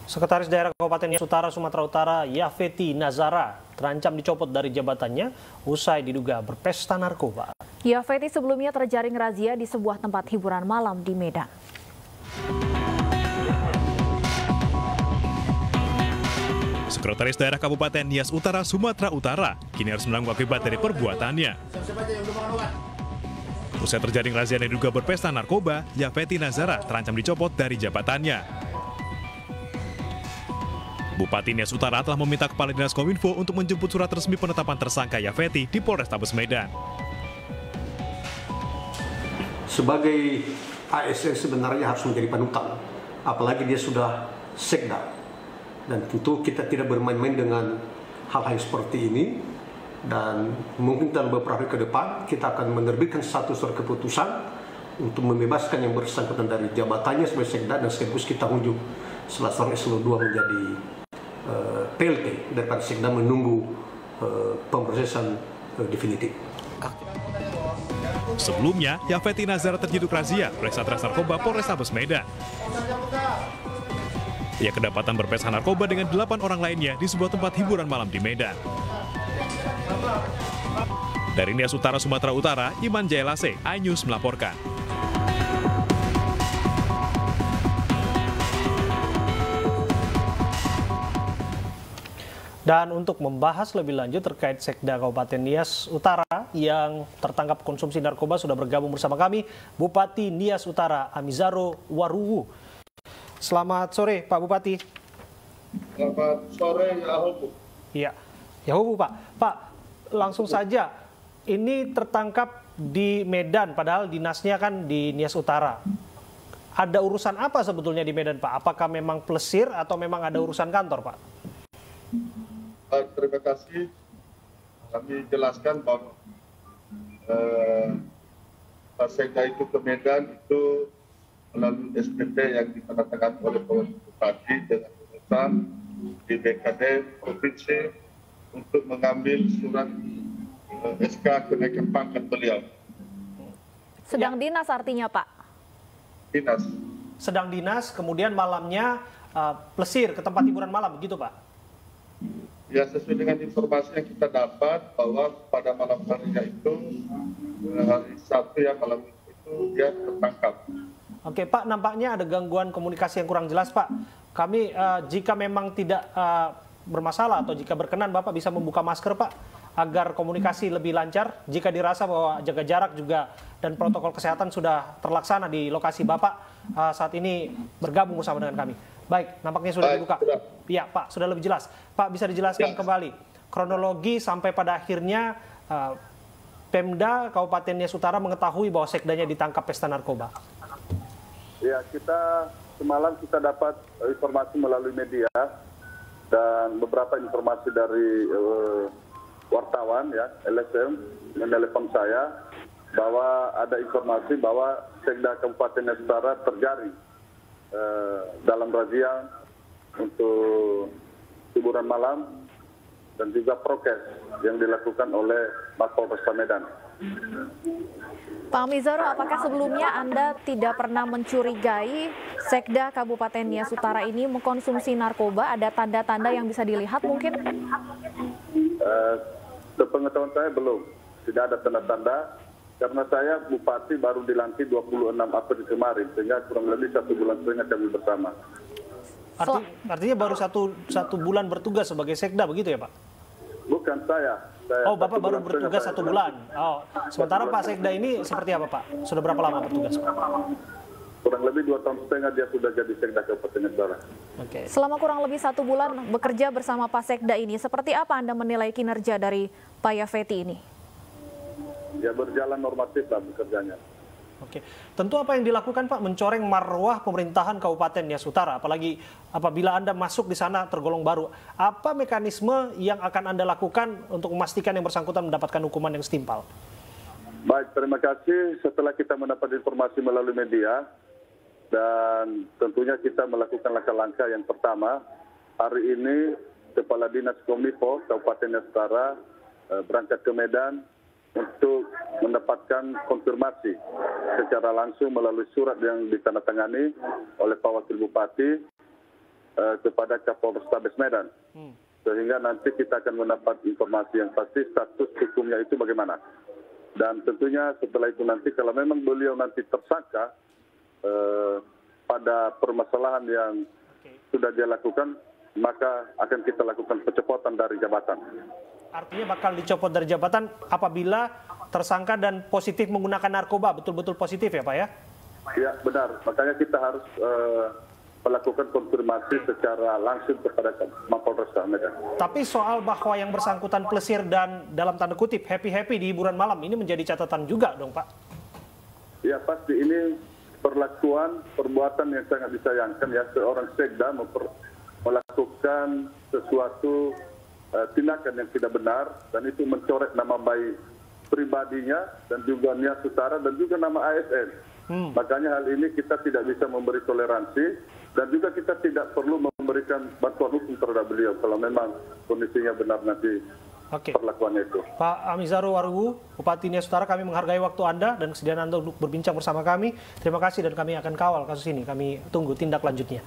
Sekretaris Daerah Kabupaten Nias Utara, Sumatera Utara, Yafeti Nazara, terancam dicopot dari jabatannya usai diduga berpesta narkoba. Yafeti sebelumnya terjaring razia di sebuah tempat hiburan malam di Medan. Sekretaris Daerah Kabupaten Nias Utara, Sumatera Utara, kini harus menanggung akibat dari perbuatannya. Usai terjaring razia dan diduga berpesta narkoba, Yafeti Nazara terancam dicopot dari jabatannya. Bupati Nias Utara telah meminta Kepala Dinas Kominfo untuk menjemput surat resmi penetapan tersangka Yafeti di Polrestabes Medan. Sebagai ASN sebenarnya harus menjadi panutan, apalagi dia sudah sekda. Dan tentu kita tidak bermain-main dengan hal-hal seperti ini. Dan mungkin dalam beberapa hari ke depan kita akan menerbitkan satu surat keputusan untuk membebaskan yang bersangkutan dari jabatannya sebagai sekda, dan sekaligus kita unjuk salah seorang eselon 2 menjadi PLT daripada sekda menunggu pemrosesan definitif. Sebelumnya, Yafeti Nazara terjiduk razia oleh Satres Narkoba Polrestabes Medan. Ia kedapatan berpesta narkoba dengan 8 orang lainnya di sebuah tempat hiburan malam di Medan. Dari Nias Utara, Sumatera Utara, Iman Jailase, iNews melaporkan. Dan untuk membahas lebih lanjut terkait Sekda Kabupaten Nias Utara yang tertangkap konsumsi narkoba, sudah bergabung bersama kami Bupati Nias Utara, Amizaro Waruwu. Selamat sore Pak Bupati. Selamat sore Yahubu. Iya, Yahubu Pak. Pak, langsung saja, ini tertangkap di Medan, padahal dinasnya kan di Nias Utara. Ada urusan apa sebetulnya di Medan Pak? Apakah memang plesir atau memang ada urusan kantor Pak? Terima kasih. Kami jelaskan bahwa Sekda itu ke Medan itu melalui SPP yang ditandatangani oleh Bupati dengan urusan di BKD Provinsi untuk mengambil surat SK kenaikan pangkat beliau. Sedang dinas artinya Pak? Dinas. Sedang dinas, kemudian malamnya plesir ke tempat hiburan malam, begitu Pak? Ya, sesuai dengan informasi yang kita dapat bahwa pada malam harinya itu, hari Sabtu ya malam itu dia tertangkap. Oke Pak, nampaknya ada gangguan komunikasi yang kurang jelas Pak. Kami jika memang tidak bermasalah atau jika berkenan Bapak bisa membuka masker Pak, agar komunikasi lebih lancar. Jika dirasa bahwa jaga jarak juga dan protokol kesehatan sudah terlaksana di lokasi Bapak saat ini bergabung bersama dengan kami. Baik, nampaknya sudah dibuka. Iya Pak, sudah lebih jelas. Pak, bisa dijelaskan kembali kronologi sampai pada akhirnya Pemda Kabupaten Nias Utara mengetahui bahwa sekdanya ditangkap pesta narkoba. Ya, semalam kita dapat informasi melalui media dan beberapa informasi dari wartawan ya, LSM menelepon saya bahwa ada informasi bahwa Sekda Kabupaten Nias Utara terjaring dalam razia untuk hiburan malam dan juga prokes yang dilakukan oleh Mapolresta Medan. Pak Amizaro, apakah sebelumnya Anda tidak pernah mencurigai Sekda Kabupaten Nias Utara ini mengkonsumsi narkoba? Ada tanda-tanda yang bisa dilihat mungkin? Sepengetahuan saya belum. Tidak ada tanda-tanda. Karena saya Bupati baru dilantik 26 April kemarin, sehingga kurang lebih 1 bulan setengah kami bersama. Artinya baru satu bulan bertugas sebagai sekda, begitu ya Pak? Bukan saya. Oh, Bapak baru bertugas 1 bulan. Oh, sementara Pak Sekda ini seperti apa Pak? Sudah berapa lama bertugas Pak? Kurang lebih 2 tahun setengah dia sudah jadi Sekda Kabupaten Nias Utara. Oke. Selama kurang lebih 1 bulan bekerja bersama Pak Sekda ini, seperti apa Anda menilai kinerja dari Pak Yafeti ini? Ya, berjalan normatif lah bekerjanya. Oke, tentu apa yang dilakukan Pak mencoreng marwah pemerintahan Kabupaten Nias Utara, apalagi apabila Anda masuk di sana tergolong baru. Apa mekanisme yang akan Anda lakukan untuk memastikan yang bersangkutan mendapatkan hukuman yang setimpal? Baik, terima kasih. Setelah kita mendapat informasi melalui media dan tentunya kita melakukan langkah-langkah yang pertama, hari ini Kepala Dinas Kominfo Kabupaten Nias Utara berangkat ke Medan untuk mendapatkan konfirmasi secara langsung melalui surat yang ditandatangani oleh Pak Wakil Bupati kepada Kapolrestabes Medan. Sehingga nanti kita akan mendapat informasi yang pasti status hukumnya itu bagaimana. Dan tentunya setelah itu nanti kalau memang beliau nanti tersangka pada permasalahan yang sudah dia lakukan, maka akan kita lakukan pencopotan dari jabatan. Artinya bakal dicopot dari jabatan apabila tersangka dan positif menggunakan narkoba, betul-betul positif ya Pak ya? Ya benar, makanya kita harus melakukan konfirmasi secara langsung kepada Mapolres Medan. Tapi soal bahwa yang bersangkutan plesir dan dalam tanda kutip happy-happy di hiburan malam ini menjadi catatan juga dong Pak? Ya pasti ini perbuatan yang sangat disayangkan ya, seorang sekda melakukan sesuatu tindakan yang tidak benar dan itu mencoret nama baik pribadinya dan juga Nia Sutara dan juga nama ASN. Makanya hal ini kita tidak bisa memberi toleransi dan juga kita tidak perlu memberikan bantuan hukum terhadap beliau kalau memang kondisinya benar nanti perlakuannya itu. Pak Amizaru Warugu, Bupati Nia Sutara, kami menghargai waktu Anda dan kesediaan Anda untuk berbincang bersama kami. Terima kasih dan kami akan kawal kasus ini. Kami tunggu tindak lanjutnya.